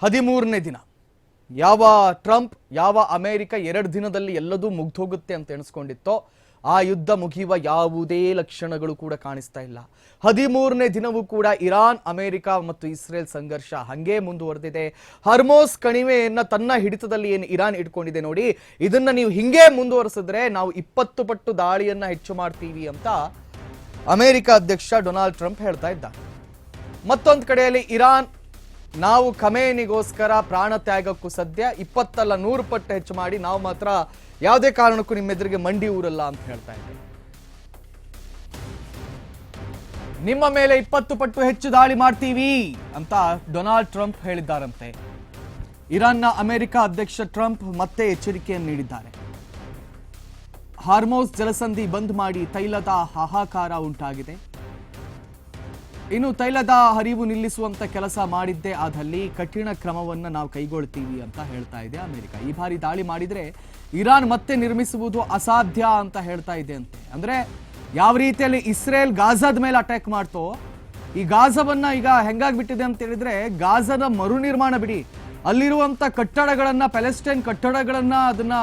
13ನೇ ದಿನ ಯಾವ ಟ್ರಂಪ್ ಯಾವ ಅಮೆರಿಕ 2 ದಿನದಲ್ಲಿ ಎಲ್ಲದೂ ಮುಗ್ದೋಗುತ್ತೆ ಅಂತ ಎಣಿಸ್ಕೊಂಡಿತ್ತೋ ಆ ಯುದ್ಧ ಮುಗಿಯುವ ಯಾವುದೇ ಲಕ್ಷಣಗಳು ಕೂಡ ಕಾಣಿಸ್ತಾ ಇಲ್ಲ. 13ನೇ ದಿನವೂ ಕೂಡ ಇರಾನ್ ಅಮೆರಿಕ ಮತ್ತು ಇಸ್ರೇಲ್ ಸಂಘರ್ಷ ಹಂಗೆ ಮುಂದುವರೆದಿದೆ. ಹಾರ್ಮೋಸ್ ಕಣಿವೆಯನ್ನ ತನ್ನ ಹಿಡಿತದಲ್ಲಿ ಏನು ಇರಾನ್ ಇಟ್ಕೊಂಡಿದೆ ನೋಡಿ, ಇದನ್ನ ನೀವು ಹಿಂಗೆ ಮುಂದುವರಿಸಿದ್ರೆ ನಾವು 20 ಪಟ್ಟು ದಾಳಿಯನ್ನ ಹೆಚ್ಚು ಮಾಡ್ತೀವಿ ಅಂತ ಅಮೆರಿಕ ಅಧ್ಯಕ್ಷ ಡೊನಾಲ್ಡ್ ಟ್ರಂಪ್ ಹೇಳ್ತಾ ಇದ್ದಾರೆ. ಮತ್ತೊಂದು ಕಡೆಯಲ್ಲಿ ಇರಾನ್ ನಾವು ಖಮೇನಿಗೋಸ್ಕರ ಪ್ರಾಣ ತ್ಯಾಗಕ್ಕೂ ಸದ್ಯ 20 ಅಲ್ಲ 100 ಪಟ್ಟು ಹೆಚ್ಚು ಮಾಡಿ ನಾವು ಮಾತ್ರ ಯಾವುದೇ ಕಾರಣಕ್ಕೂ ನಿಮ್ಮ ಎದುರಿಗೆ ಮಂಡಿ ಊರಲ್ಲ ಅಂತ ಹೇಳ್ತಾ ಇದ್ದಾರೆ. ನಿಮ್ಮ ಮೇಲೆ 20 ಪಟ್ಟು ಹೆಚ್ಚು ದಾಳಿ ಮಾಡ್ತೀವಿ ಅಂತ ಡೊನಾಲ್ಡ್ ಟ್ರಂಪ್ ಹೇಳಿದ್ದಾರಂತೆ. ಇರಾನ್ನ ಅಮೆರಿಕ ಅಧ್ಯಕ್ಷ ಟ್ರಂಪ್ ಮತ್ತೆ ಎಚ್ಚರಿಕೆಯನ್ನು ನೀಡಿದ್ದಾರೆ. ಹಾರ್ಮೋಸ್ ಜಲಸಂಧಿ ಬಂದ್ ಮಾಡಿ ತೈಲದ ಹಾಹಾಕಾರ ಉಂಟಾಗಿದೆ. ಇನ್ನು ತೈಲದ ಹರಿವು ನಿಲ್ಲಿಸುವಂತ ಕೆಲಸ ಮಾಡಿದ್ದೇ ಆದಲ್ಲಿ ಕಠಿಣ ಕ್ರಮವನ್ನು ನಾವು ಕೈಗೊಳ್ತೀವಿ ಅಂತ ಹೇಳ್ತಾ ಇದೆ ಅಮೆರಿಕ. ಈ ಬಾರಿ ದಾಳಿ ಮಾಡಿದ್ರೆ ಇರಾನ್ ಮತ್ತೆ ನಿರ್ಮಿಸುವುದು ಅಸಾಧ್ಯ ಅಂತ ಹೇಳ್ತಾ ಇದೆ ಅಂತೆ. ಅಂದ್ರೆ ಯಾವ ರೀತಿಯಲ್ಲಿ ಇಸ್ರೇಲ್ ಗಾಜಾದ ಮೇಲೆ ಅಟ್ಯಾಕ್ ಮಾಡ್ತೋ, ಈ ಗಾಜಾವನ್ನ ಈಗ ಹೆಂಗಾಗ್ಬಿಟ್ಟಿದೆ ಅಂತ ಹೇಳಿದ್ರೆ ಗಾಜಾದ ಮರು ನಿರ್ಮಾಣ ಬಿಡಿ, ಅಲ್ಲಿರುವಂತ ಕಟ್ಟಡಗಳನ್ನ ಪ್ಯಾಲೆಸ್ಟೈನ್ ಕಟ್ಟಡಗಳನ್ನ ಅದನ್ನ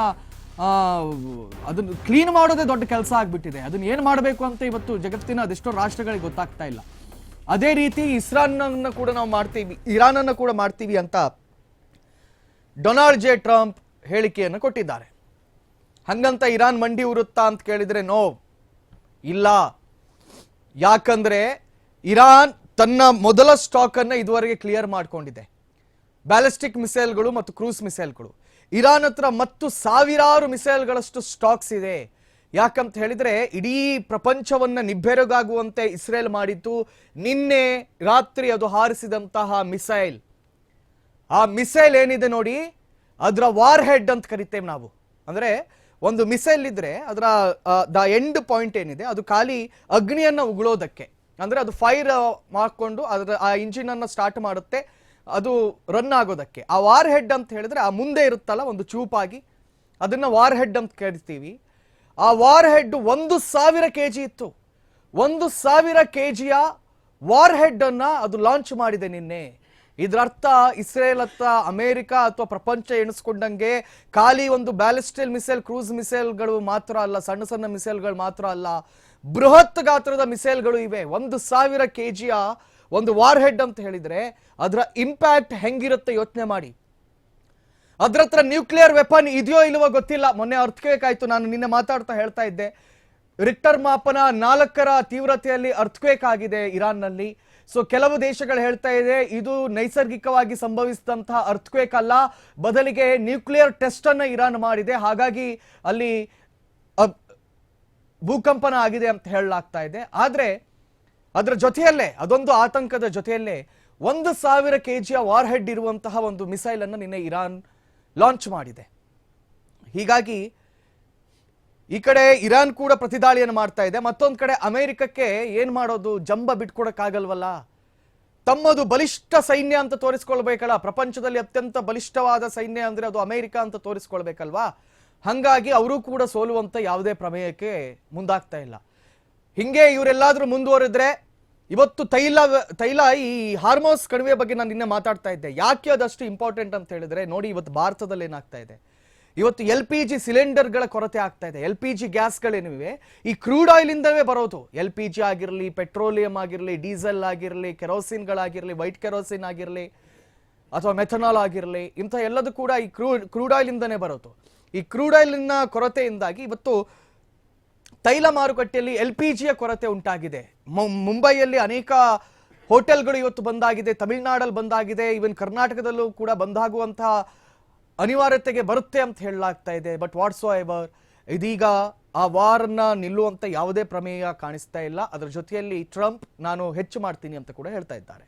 ಕ್ಲೀನ್ ಮಾಡೋದೇ ದೊಡ್ಡ ಕೆಲಸ ಆಗ್ಬಿಟ್ಟಿದೆ. ಅದನ್ನ ಏನ್ ಮಾಡಬೇಕು ಅಂತ ಇವತ್ತು ಜಗತ್ತಿನ ಅದೆಷ್ಟೋ ರಾಷ್ಟ್ರಗಳಿಗೆ ಗೊತ್ತಾಗ್ತಾ ಇಲ್ಲ. ಅದೇ ರೀತಿ ಇಸ್ರಾನ್ನ ಕೂಡ ನಾವು ಮಾಡ್ತೀವಿ, ಇರಾನನ್ನು ಕೂಡ ಮಾಡ್ತೀವಿ ಅಂತ ಡೊನಾಲ್ಡ್ ಜೆ ಟ್ರಂಪ್ ಹೇಳಿಕೆಯನ್ನು ಕೊಟ್ಟಿದ್ದಾರೆ. ಹಂಗಂತ ಇರಾನ್ ಮಂಡಿ ಉರುತ್ತಾ ಅಂತ ಕೇಳಿದ್ರೆ ನೋ, ಇಲ್ಲ. ಯಾಕಂದ್ರೆ ಇರಾನ್ ತನ್ನ ಮೊದಲ ಸ್ಟಾಕ್ ಅನ್ನ ಇದುವರೆಗೆ ಕ್ಲಿಯರ್ ಮಾಡ್ಕೊಂಡಿದೆ. ಬ್ಯಾಲಿಸ್ಟಿಕ್ ಮಿಸೈಲ್ಗಳು ಮತ್ತು ಕ್ರೂಸ್ ಮಿಸೈಲ್ಗಳು ಇರಾನ್ ಹತ್ರ ಮತ್ತು ಸಾವಿರಾರು ಮಿಸೈಲ್ಗಳಷ್ಟು ಸ್ಟಾಕ್ಸ್ ಇದೆ. ಯಾಕಂತ ಹೇಳಿದ್ರೆ ಇಡೀ ಪ್ರಪಂಚವನ್ನ ನಿಬ್ಬೆರಗಾಗುವಂತೆ ಇಸ್ರೇಲ್ ಮಾಡಿದ್ದು ನಿನ್ನೆ ರಾತ್ರಿ ಅದು ಹಾರಿಸಿದಂತಹ ಮಿಸೈಲ್. ಆ ಮಿಸೈಲ್ ಏನಿದೆ ನೋಡಿ, ಅದರ ವಾರ್ ಹೆಡ್ ಅಂತ ಕರಿತೇವೆ ನಾವು. ಅಂದ್ರೆ ಒಂದು ಮಿಸೈಲ್ ಇದ್ರೆ ಅದರ ದ ಎಂಡ್ ಪಾಯಿಂಟ್ ಏನಿದೆ ಅದು ಖಾಲಿ ಅಗ್ನಿಯನ್ನ ಉಗುಳೋದಕ್ಕೆ, ಅಂದ್ರೆ ಅದು ಫೈರ್ ಮಾಡ್ಕೊಂಡು ಅದರ ಆ ಇಂಜಿನ್ ಅನ್ನ ಸ್ಟಾರ್ಟ್ ಮಾಡುತ್ತೆ, ಅದು ರನ್ ಆಗೋದಕ್ಕೆ. ಆ ವಾರ್ ಹೆಡ್ ಅಂತ ಹೇಳಿದ್ರೆ ಆ ಮುಂದೆ ಇರುತ್ತಲ್ಲ ಒಂದು ಚೂಪಾಗಿ, ಅದನ್ನ ವಾರ್ ಹೆಡ್ ಅಂತ ಕರಿತೀವಿ. ಆ ವಾರ್ ಹೆಡ್ 1000 kg ಇತ್ತು. 1000 kgಯ ವಾರ್ ಹೆಡ್ ಅನ್ನ ಅದು ಲಾಂಚ್ ಮಾಡಿದೆ ನಿನ್ನೆ. ಇದರರ್ಥ ಇಸ್ರೇಲ್ ಅಥವಾ ಅಮೆರಿಕ ಅಥವಾ ಪ್ರಪಂಚ ಎಣಿಸ್ಕೊಂಡಂಗೆ ಖಾಲಿ ಒಂದು ಬ್ಯಾಲಿಸ್ಟಿಕ್ ಮಿಸೈಲ್ ಕ್ರೂಸ್ ಮಿಸೈಲ್ಗಳು ಮಾತ್ರ ಅಲ್ಲ, ಸಣ್ಣ ಸಣ್ಣ ಮಿಸೈಲ್ಗಳು ಮಾತ್ರ ಅಲ್ಲ, ಬೃಹತ್ ಗಾತ್ರದ ಮಿಸೈಲ್ಗಳು ಇವೆ. 1000 kgಯ ಒಂದು ವಾರ್ ಹೆಡ್ ಅಂತ ಹೇಳಿದ್ರೆ ಅದರ ಇಂಪ್ಯಾಕ್ಟ್ ಹೆಂಗಿರುತ್ತೆ ಯೋಚನೆ ಮಾಡಿ. ಅದ್ರ ಹತ್ರ ನ್ಯೂಕ್ಲಿಯರ್ ವೆಪನ್ ಇದೆಯೋ ಇಲ್ವೋ ಗೊತ್ತಿಲ್ಲ. ಮೊನ್ನೆ ಅರ್ಥಕ್ವೇಕ್ ಆಯ್ತು, ನಾನು ನಿನ್ನೆ ಮಾತಾಡ್ತಾ ಹೇಳ್ತಾ ಇದ್ದೆ, ರಿಕ್ಟರ್ ಮಾಪನ 4ರ ತೀವ್ರತೆಯಲ್ಲಿ ಅರ್ಥಕ್ವೇಕ್ ಆಗಿದೆ ಇರಾನ್ನಲ್ಲಿ. ಸೊ ಕೆಲವು ದೇಶಗಳು ಹೇಳ್ತಾ ಇದೆ ಇದು ನೈಸರ್ಗಿಕವಾಗಿ ಸಂಭವಿಸಿದಂತಹ ಅರ್ಥಕ್ವೇಕ್ ಅಲ್ಲ, ಬದಲಿಗೆ ನ್ಯೂಕ್ಲಿಯರ್ ಟೆಸ್ಟ್ ಅನ್ನ ಇರಾನ್ ಮಾಡಿದೆ, ಹಾಗಾಗಿ ಅಲ್ಲಿ ಭೂಕಂಪನ ಆಗಿದೆ ಅಂತ ಹೇಳಲಾಗ್ತಾ ಇದೆ. ಆದ್ರೆ ಅದರ ಜೊತೆಯಲ್ಲೇ ಅದೊಂದು ಆತಂಕದ ಜೊತೆಯಲ್ಲೇ 1000 kgಯ ವಾರ್ ಹೆಡ್ ಇರುವಂತಹ ಒಂದು ಮಿಸೈಲ್ ಅನ್ನು ನಿನ್ನೆ ಇರಾನ್ ಲಾಂಚ್ ಮಾಡಿದೆ. ಹೀಗಾಗಿ ಈ ಕಡೆ ಇರಾನ್ ಕೂಡ ಪ್ರತಿದಾಳಿಯನ್ನು ಮಾಡ್ತಾ ಇದೆ, ಮತ್ತೊಂದು ಕಡೆ ಅಮೆರಿಕಕ್ಕೆ ಏನ್ ಮಾಡೋದು, ಜಂಬ ಬಿಟ್ಕೊಡಕ್ಕಾಗಲ್ವಲ್ಲ. ತಮ್ಮದು ಬಲಿಷ್ಠ ಸೈನ್ಯ ಅಂತ ತೋರಿಸ್ಕೊಳ್ಬೇಕಲ್ಲ, ಪ್ರಪಂಚದಲ್ಲಿ ಅತ್ಯಂತ ಬಲಿಷ್ಠವಾದ ಸೈನ್ಯ ಅಂದ್ರೆ ಅದು ಅಮೆರಿಕ ಅಂತ ತೋರಿಸ್ಕೊಳ್ಬೇಕಲ್ವಾ. ಹಂಗಾಗಿ ಅವರು ಕೂಡ ಸೋಲುವಂತ ಯಾವುದೇ ಪ್ರಮೇಯಕ್ಕೆ ಮುಂದಾಗ್ತಾ ಇಲ್ಲ. ಹಿಂಗೆ ಇವರೆಲ್ಲಾದ್ರೂ ಮುಂದುವರೆದ್ರೆ ಇವತ್ತು ತೈಲ ಈ ಹಾರ್ಮೋಸ್ ಕಣಿವೆ ಬಗ್ಗೆ ನಾನು ನಿನ್ನೆ ಮಾತಾಡ್ತಾ ಇದ್ದೆ. ಯಾಕೆ ಅದಷ್ಟು ಇಂಪಾರ್ಟೆಂಟ್ ಅಂತ ಹೇಳಿದ್ರೆ ನೋಡಿ, ಇವತ್ತು ಭಾರತದಲ್ಲಿ ಏನಾಗ್ತಾ ಇದೆ, ಇವತ್ತು LPG ಸಿಲಿಂಡರ್ಗಳ ಕೊರತೆ ಆಗ್ತಾ ಇದೆ. LPG ಗ್ಯಾಸ್ಗಳೇನಿವೆ ಈ ಕ್ರೂಡ್ ಆಯಿಲ್ ಇಂದವೇ ಬರೋದು. LPG ಆಗಿರಲಿ, ಪೆಟ್ರೋಲಿಯಂ ಆಗಿರಲಿ, ಡೀಸೆಲ್ ಆಗಿರಲಿ, ಕೆರೋಸಿನ್ಗಳಾಗಿರಲಿ, ವೈಟ್ ಕೆರೋಸಿನ್ ಆಗಿರಲಿ ಅಥವಾ ಮೆಥನಾಲ್ ಆಗಿರಲಿ, ಇಂಥ ಎಲ್ಲದೂ ಕೂಡ ಈ ಕ್ರೂಡ್ ಆಯಿಲ್ ಇಂದನೇ ಬರೋದು. ಈ ಕ್ರೂಡ್ ಆಯಿಲ್ನ ಕೊರತೆಯಿಂದಾಗಿ ಇವತ್ತು ತೈಲ ಮಾರುಕಟ್ಟೆಯಲ್ಲಿ LPGಯ ಕೊರತೆ ಉಂಟಾಗಿದೆ. ಮುಂಬೈಯಲ್ಲಿ ಅನೇಕ ಹೋಟೆಲ್ಗಳು ಇವತ್ತು ಬಂದಾಗಿದೆ, ತಮಿಳುನಾಡಲ್ಲಿ ಬಂದಾಗಿದೆ, ಈವನ್ ಕರ್ನಾಟಕದಲ್ಲೂ ಕೂಡ ಬಂದಾಗುವಂತಹ ಅನಿವಾರ್ಯತೆಗೆ ಬರುತ್ತೆ ಅಂತ ಹೇಳಲಾಗ್ತಾ ಇದೆ. ಬಟ್ ವಾಟ್ಸ್ ಎವರ್, ಇದೀಗ ಆ ವಾರನ್ನ ನಿಲ್ಲುವಂತ ಯಾವುದೇ ಪ್ರಮೇಯ ಕಾಣಿಸ್ತಾ ಇಲ್ಲ. ಅದರ ಜೊತೆಯಲ್ಲಿ ಟ್ರಂಪ್ ನಾನು ಹೆಚ್ಚು ಮಾಡ್ತೀನಿ ಅಂತ ಕೂಡ ಹೇಳ್ತಾ ಇದ್ದಾರೆ.